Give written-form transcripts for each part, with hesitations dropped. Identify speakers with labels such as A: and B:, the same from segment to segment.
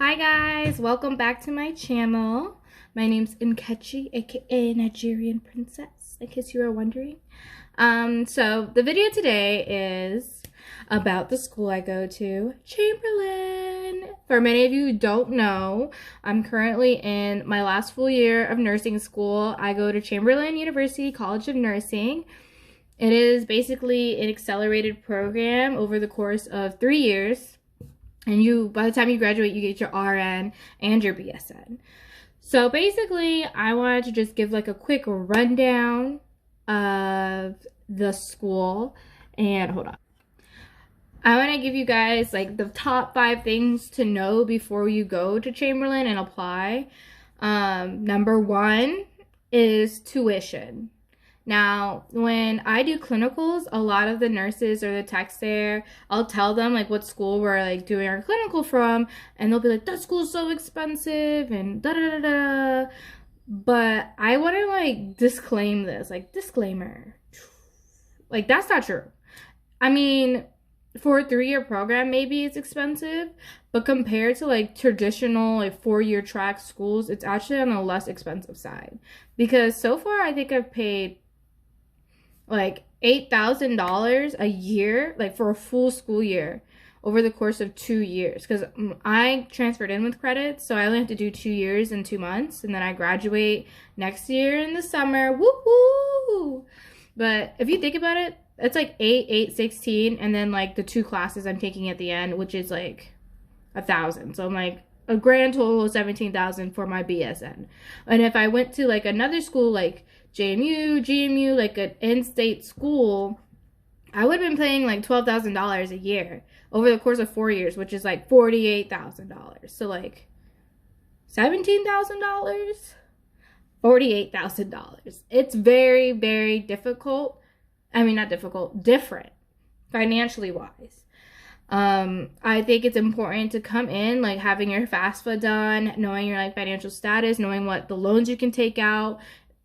A: Hi guys, welcome back to my channel. My name's Nkechi, aka Nigerian Princess, in case you were wondering. So the video today is about the school I go to, Chamberlain. For many of you who don't know, I'm currently in my last full year of nursing school. I go to Chamberlain University College of Nursing. It is basically an accelerated program over the course of 3 years. And by the time you graduate, you get your RN and your BSN. So basically, I wanted to just give like a quick rundown of the school. And hold on. I want to give you guys like the top 5 things to know before you go to Chamberlain and apply. Number 1 is tuition. Now, when I do clinicals, a lot of the nurses or the techs there, I'll tell them like what school we're like doing our clinical from, and they'll be like, that school's so expensive and da da da da. But I want to like disclaim this, like disclaimer. Like that's not true. I mean, for a 3-year program, maybe it's expensive, but compared to like traditional like 4-year track schools, it's actually on the less expensive side. Because so far, I think I've paid like $8,000 a year, like for a full school year over the course of 2 years, because I transferred in with credits, so I only have to do 2 years and 2 months, and then I graduate next year in the summer. Woohoo! But if you think about it, it's like 16, and then like the 2 classes I'm taking at the end, which is like $1,000. So I'm like a grand total of $17,000 for my BSN. And if I went to like another school like JMU, GMU, like an in-state school, I would have been paying like $12,000 a year over the course of 4 years, which is like $48,000. So like $17,000, $48,000. It's very, very difficult. I mean, not difficult, different financially wise. I think it's important to come in like having your FAFSA done, knowing your like financial status, knowing what the loans you can take out.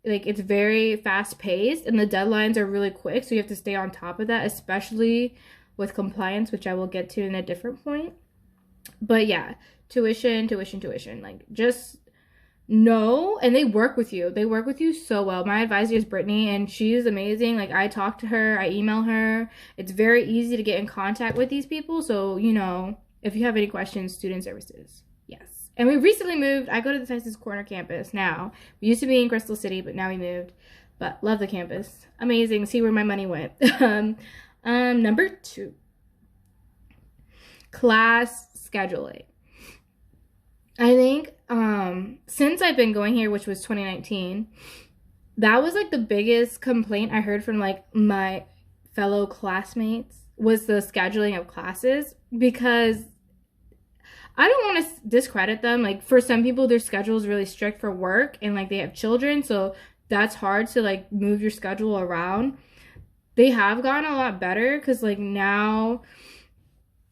A: Like it's very fast paced and the deadlines are really quick, so you have to stay on top of that, especially with compliance, which I will get to in a different point. But yeah, tuition, like just know, and they work with you so well. My advisor is Brittany, and she is amazing. Like I talk to her, I email her. It's very easy to get in contact with these people, so you know, if you have any questions, student services. Yes. And we recently moved. I go to the Texas Corner campus now. We used to be in Crystal City, but now we moved. But love the campus. Amazing. See where my money went. Number 2. Class scheduling. I think since I've been going here, which was 2019, that was like the biggest complaint I heard from like my fellow classmates was the scheduling of classes, because I don't want to discredit them. Like for some people, their schedule is really strict for work and like they have children, so that's hard to like move your schedule around. They have gotten a lot better because like now,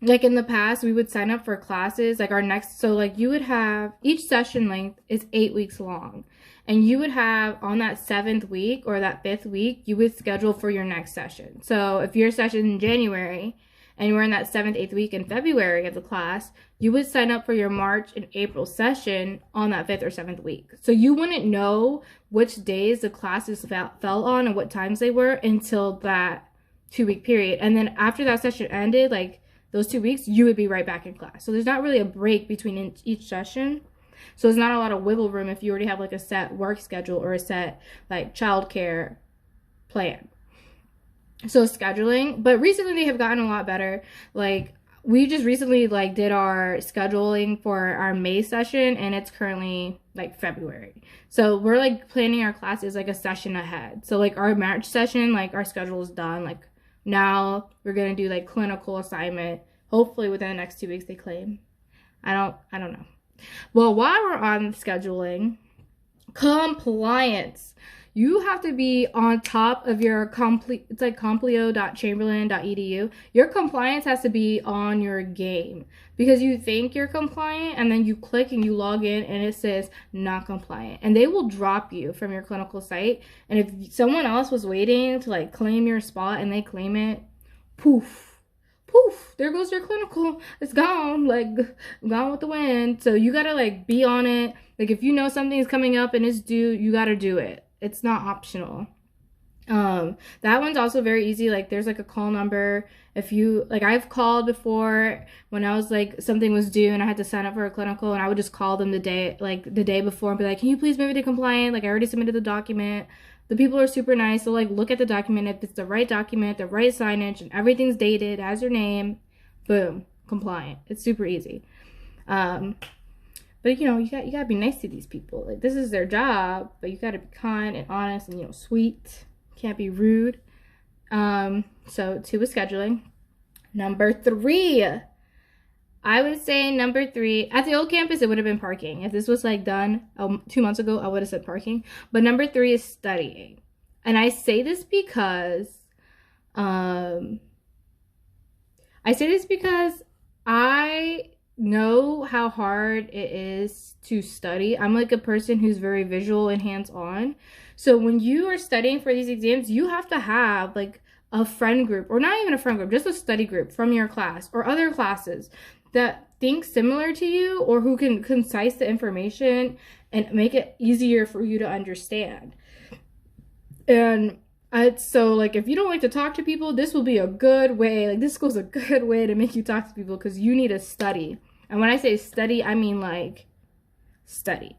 A: like in the past, we would sign up for classes like so like you would have, each session length is 8 weeks long, and you would have on that 7th week or that 5th week, you would schedule for your next session. So if your session in January and we're in that 7th, 8th week in February of the class, you would sign up for your March and April session on that 5th or 7th week. So you wouldn't know which days the classes fell on and what times they were until that 2-week period. And then after that session ended, like those 2 weeks, you would be right back in class. So there's not really a break between each session. So there's not a lot of wiggle room if you already have like a set work schedule or a set like childcare plan. So scheduling, but recently they have gotten a lot better. Like we just recently like did our scheduling for our May session, and it's currently like February. So we're like planning our classes like a session ahead. So like our March session, like our schedule is done. Like now we're gonna do like clinical assignment. Hopefully within the next 2 weeks they claim. I don't know. Well, while we're on scheduling, compliance. You have to be on top of your it's like complio.chamberlain.edu. Your compliance has to be on your game, because you think you're compliant and then you click and you log in and it says not compliant, and they will drop you from your clinical site. And if someone else was waiting to like claim your spot and they claim it, poof, poof, there goes your clinical. It's gone, like gone with the wind. So you gotta like be on it. Like if you know something is coming up and it's due, you gotta do it. It's not optional. That one's also very easy. Like there's like a call number. If you like, I've called before when I was like something was due and I had to sign up for a clinical, and I would just call them the day before and be like, can you please move it to compliant? Like I already submitted the document. The people are super nice. They'll like look at the document. If it's the right document, the right signage, and everything's dated, has your name, boom, compliant. It's super easy. But you know, you gotta be nice to these people. Like this is their job, but you gotta be kind and honest and, you know, sweet. Can't be rude. So 2 is scheduling. Number 3, I would say number 3, at the old campus, it would have been parking. If this was like done 2 months ago, I would have said parking. But number 3 is studying. And I say this because, I know how hard it is to study. I'm like a person who's very visual and hands-on. So when you are studying for these exams, you have to have like a friend group, or not even a friend group, just a study group from your class or other classes that think similar to you, or who can concise the information and make it easier for you to understand. And so like if you don't like to talk to people, this will be a good way, like this school's a good way to make you talk to people, because you need to study. And when I say study, I mean like study.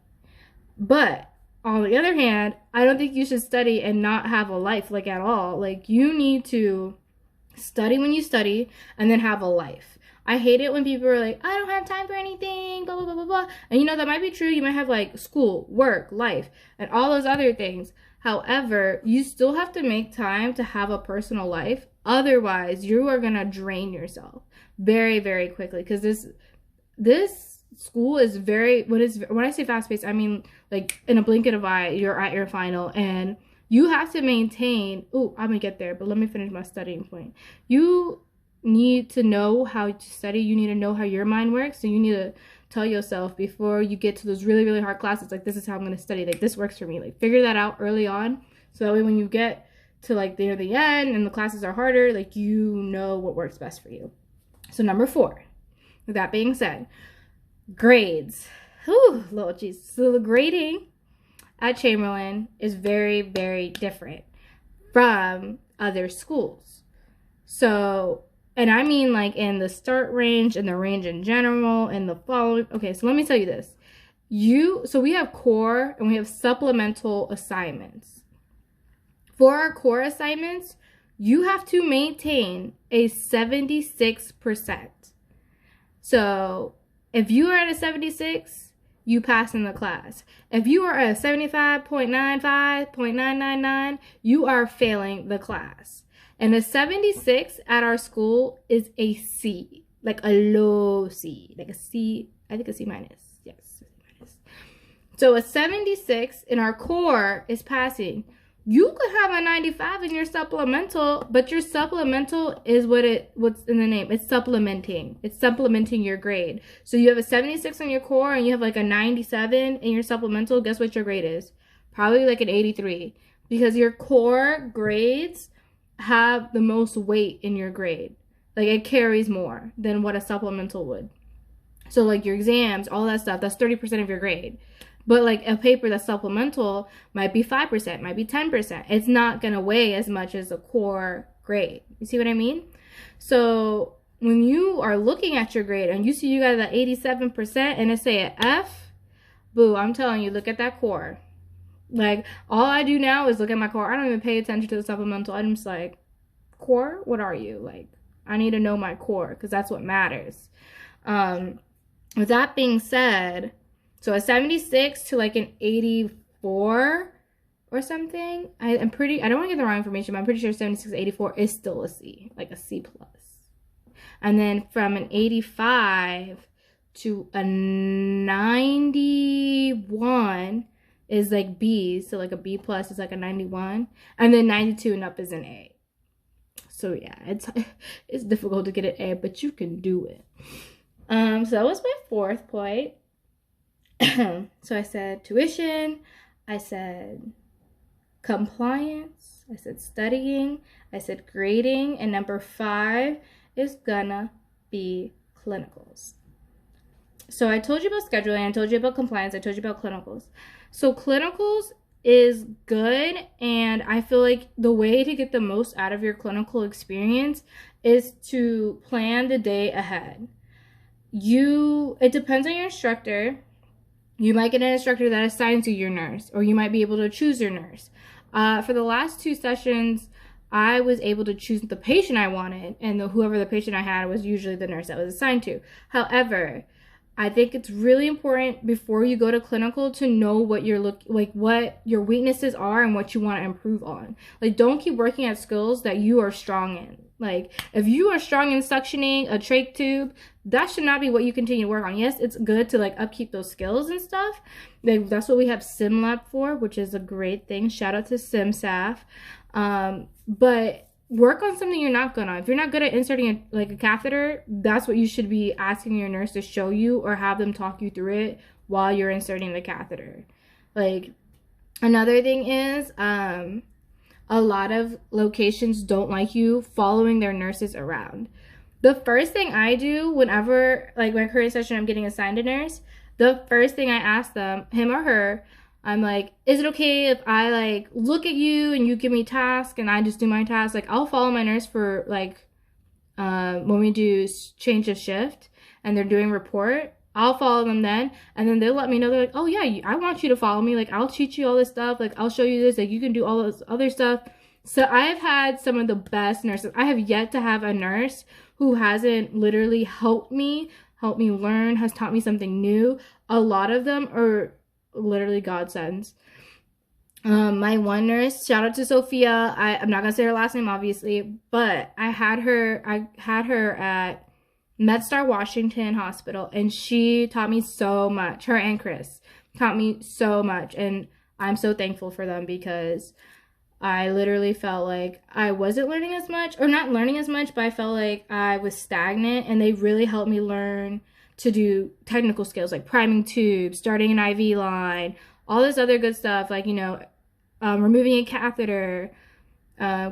A: But on the other hand, I don't think you should study and not have a life, like at all. Like you need to study when you study and then have a life. I hate it when people are like, I don't have time for anything, blah, blah, blah, blah, blah. And you know, that might be true. You might have like school, work, life, and all those other things. However, you still have to make time to have a personal life. Otherwise, you are going to drain yourself very, very quickly. Because this school is very, when I say fast-paced, I mean like in a blink of an eye, you're at your final, and you have to maintain, I'm going to get there, but let me finish my studying point. You need to know how to study. You need to know how your mind works. So you need to tell yourself before you get to those really, really hard classes, like, this is how I'm going to study. Like, this works for me. Like, figure that out early on. So that way when you get to, like, near the end and the classes are harder, like, you know what works best for you. So number 4, with that being said, grades. Whew, Lord Jesus. So the grading at Chamberlain is very, very different from other schools. So, and I mean like in the start range and the range in general and the following. Okay, so let me tell you this. So we have core and we have supplemental assignments. For our core assignments, you have to maintain a 76%. So if you are at a 76, you pass in the class. If you are at a 75.95, 0.999, you are failing the class. And a 76 at our school is a C, like a low C, like a C, I think a C minus. Yes, C minus. So a 76 in our core is passing. You could have a 95 in your supplemental, but your supplemental is what's in the name. It's supplementing. It's supplementing your grade. So you have a 76 on your core and you have like a 97 in your supplemental. Guess what your grade is? Probably like an 83, because your core grades have the most weight in your grade. Like, it carries more than what a supplemental would. So like your exams, all that stuff, that's 30% of your grade. But like a paper that's supplemental might be 5%, might be 10%. It's not gonna weigh as much as a core grade. You see what I mean? So when you are looking at your grade and you see you got that 87% and it's say an F, boo, I'm telling you, look at that core. Like, all I do now is look at my core. I don't even pay attention to the supplemental. I'm just like, core? What are you? Like, I need to know my core, because that's what matters. With that being said, so a 76 to like an 84 or something, I don't want to get the wrong information, but I'm pretty sure 76 to 84 is still a C, like a C+. And then from an 85 to a 91 is like B, so like a B plus is like a 91, and then 92 and up is an A. So yeah, it's difficult to get an A, but you can do it. So that was my 4th point. So I said tuition, I said compliance, I said studying, I said grading, and number 5 is gonna be clinicals. So I told you about scheduling, I told you about compliance, I told you about clinicals. So clinicals is good, and I feel like the way to get the most out of your clinical experience is to plan the day ahead. It depends on your instructor. You might get an instructor that assigns you your nurse, or you might be able to choose your nurse. For the last 2 sessions, I was able to choose the patient I wanted, and whoever the patient I had was usually the nurse that was assigned to. However, I think it's really important before you go to clinical to know what what your weaknesses are and what you want to improve on. Like, don't keep working at skills that you are strong in. Like, if you are strong in suctioning a trach tube, that should not be what you continue to work on. Yes, it's good to upkeep those skills and stuff. Like, that's what we have SimLab for, which is a great thing. Shout out to SimSAF. But work on something you're not good on. If you're not good at inserting a catheter, that's what you should be asking your nurse to show you, or have them talk you through it while you're inserting the catheter. Another thing is, a lot of locations don't like you following their nurses around. The first thing I do whenever, my current session, I'm getting assigned a nurse, the first thing I ask them, him or her, I'm like, is it okay if I look at you and you give me tasks and I just do my tasks? I'll follow my nurse for when we do change of shift and they're doing report, I'll follow them then, and then they'll let me know. They're like, oh yeah, I want you to follow me. I'll teach you all this stuff. I'll show you this. You can do all this other stuff. So I've had some of the best nurses. I have yet to have a nurse who hasn't literally helped me learn, has taught me something new. A lot of them are literally godsends. My one nurse, shout out to Sophia. I'm not gonna say her last name, obviously, but I had her at MedStar Washington Hospital, and she taught me so much. Her and Chris taught me so much, and I'm so thankful for them, because I literally felt like I wasn't learning as much, or not learning as much, but I felt like I was stagnant, and they really helped me learn to do technical skills like priming tubes, starting an IV line, all this other good stuff, removing a catheter,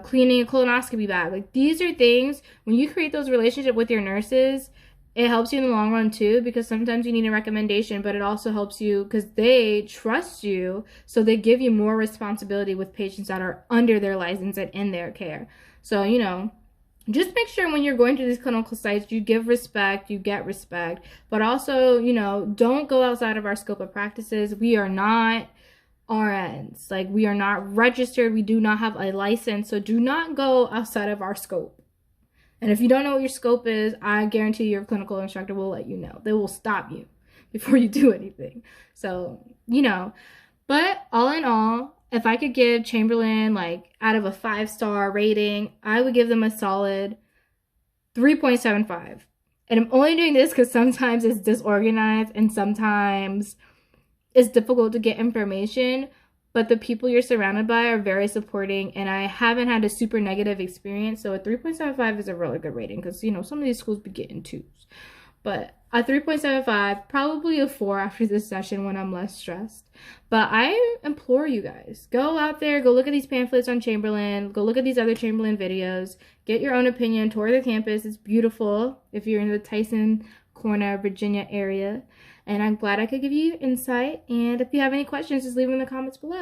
A: cleaning a colonoscopy bag. These are things, when you create those relationships with your nurses, it helps you in the long run too, because sometimes you need a recommendation, but it also helps you because they trust you, so they give you more responsibility with patients that are under their license and in their care. So, just make sure when you're going to these clinical sites, you give respect, you get respect, but also, don't go outside of our scope of practices. We are not RNs. We are not registered. We do not have a license. So do not go outside of our scope. And if you don't know what your scope is, I guarantee your clinical instructor will let you know. They will stop you before you do anything. So, but all in all, if I could give Chamberlain, out of a 5-star rating, I would give them a solid 3.75. And I'm only doing this because sometimes it's disorganized and sometimes it's difficult to get information, but the people you're surrounded by are very supporting, and I haven't had a super negative experience. So a 3.75 is a really good rating, because, some of these schools be getting 2s. But a 3.75, probably a 4 after this session when I'm less stressed. But I implore you guys, go out there, go look at these pamphlets on Chamberlain, go look at these other Chamberlain videos, get your own opinion, tour the campus. It's beautiful if you're in the Tyson Corner, Virginia area. And I'm glad I could give you insight. And if you have any questions, just leave them in the comments below.